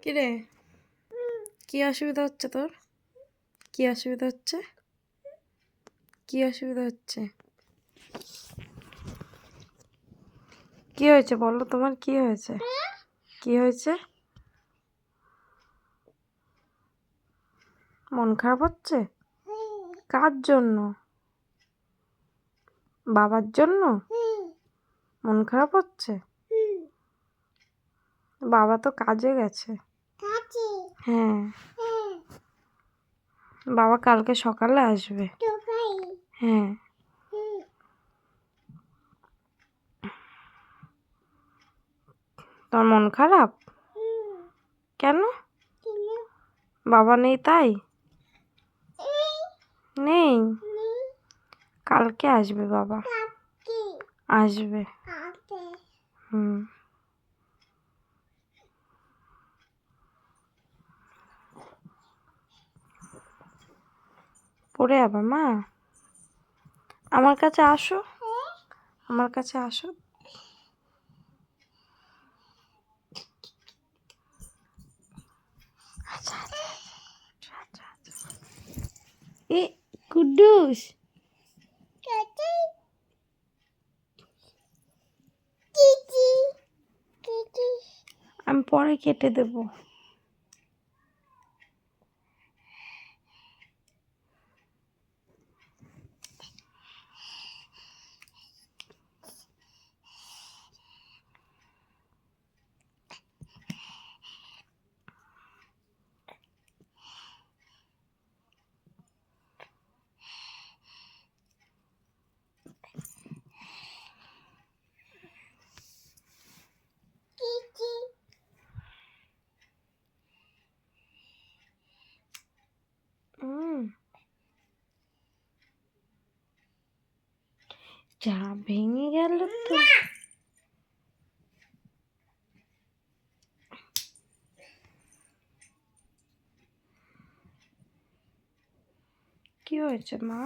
কিরে, কি অসুবিধা হচ্ছে তোর? কি অসুবিধা হচ্ছে? কি অসুবিধা হচ্ছে? কি হয়েছে বলো, তোমার কি হয়েছে? কি হয়েছে? মন খারাপ হচ্ছে? কার জন্য? বাবার জন্য মন খারাপ হচ্ছে? বাবা তো কাজে গেছে। হ্যাঁ, বাবা কালকে সকালে আসবে। হ্যাঁ। তোর মন খারাপ কেন? বাবা নেই তাই? নেই, কালকে আসবে বাবা। আসবে। হুম। পড়ে যাবা মা, আমার কাছে আসো, আমার কাছে আসো। আচ্ছা আচ্ছা আচ্ছা আচ্ছা। এ কুডুস, আমি পরে কেটে দেবো। যা ভেঙে গেল তো। কি হয়েছে মা?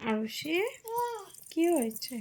আরুষি, কি হয়েছে?